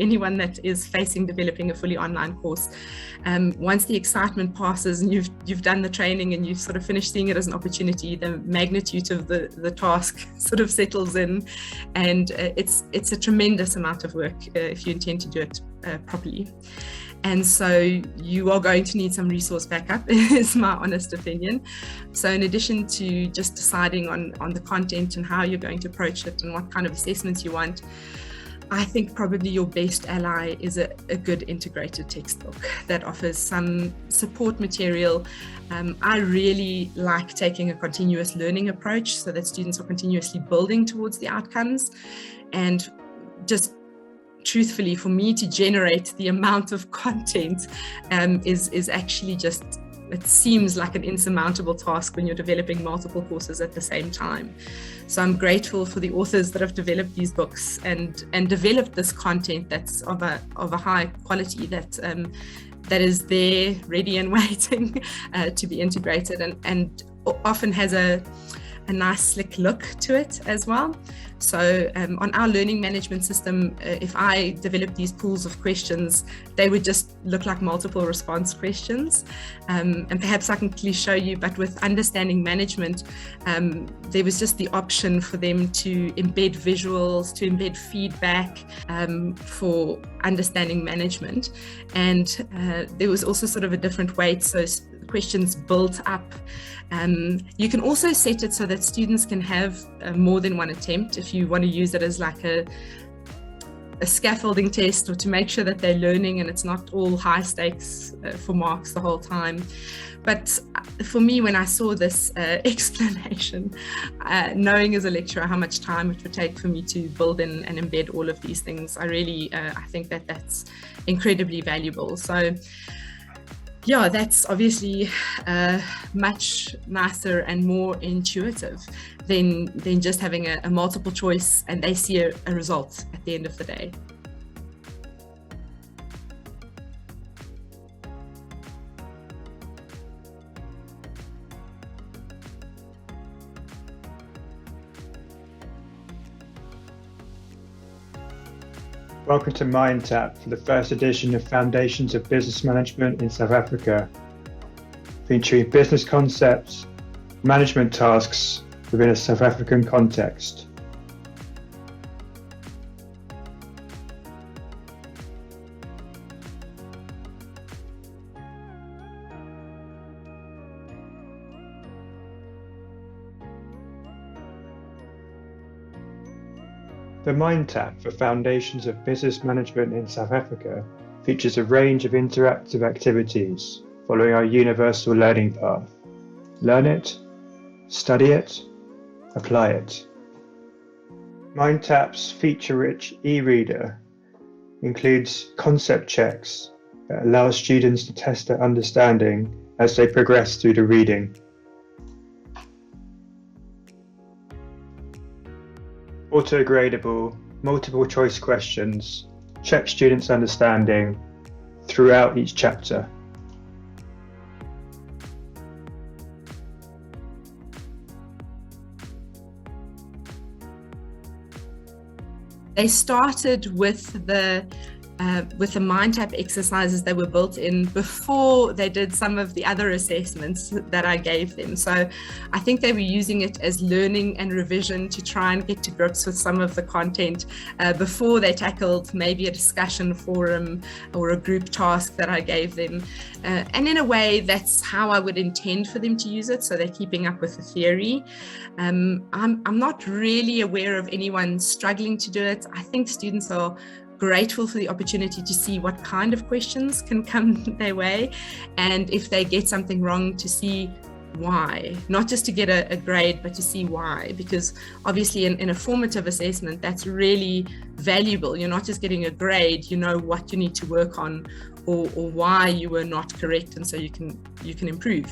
anyone that is facing developing a fully online course. Once the excitement passes and you've done the training and you've sort of finished seeing it as an opportunity, the magnitude of the task sort of settles in, and it's a tremendous amount of work if you intend to do it properly. And so you are going to need some resource backup, is my honest opinion. So in addition to just deciding on the content and how you're going to approach it and what kind of assessments you want, I think probably your best ally is a good integrated textbook that offers some support material. I really like taking a continuous learning approach so that students are continuously building towards the outcomes. And just truthfully, for me to generate the amount of content is actually just, it seems like an insurmountable task when you're developing multiple courses at the same time. So I'm grateful for the authors that have developed these books and developed this content that's of a high quality that is there, ready and waiting to be integrated, and often has a nice slick look to it as well. So on our learning management system, if I developed these pools of questions, they would just look like multiple response questions. And perhaps I can clearly show you, but with understanding management, there was just the option for them to embed visuals, to embed feedback for understanding management. And there was also sort of a different weight, so questions built up. You can also set it so that students can have more than one attempt if you want to use it as like a scaffolding test, or to make sure that they're learning and it's not all high stakes for marks the whole time. But for me, when I saw this explanation, knowing as a lecturer how much time it would take for me to build in and embed all of these things, I really I think that that's incredibly valuable. So yeah, that's obviously much nicer and more intuitive than just having a multiple choice and they see a result at the end of the day. Welcome to MindTap for the first edition of Foundations of Business Management in South Africa, featuring business concepts, management tasks within a South African context. The MindTap for Foundations of Business Management in South Africa features a range of interactive activities following our universal learning path. Learn it, study it, apply it. MindTap's feature-rich e-reader includes concept checks that allow students to test their understanding as they progress through the reading. Auto-gradable, multiple choice questions check students' understanding throughout each chapter. They started with the MindTap exercises that were built in before they did some of the other assessments that I gave them. So I think they were using it as learning and revision to try and get to grips with some of the content before they tackled maybe a discussion forum or a group task that I gave them. And in a way, that's how I would intend for them to use it. So they're keeping up with the theory. I'm not really aware of anyone struggling to do it. I think students are grateful for the opportunity to see what kind of questions can come their way, and if they get something wrong, to see why, not just to get a grade, but to see why, because obviously in a formative assessment, that's really valuable. You're not just getting a grade, you know what you need to work on or why you were not correct, and so you can improve.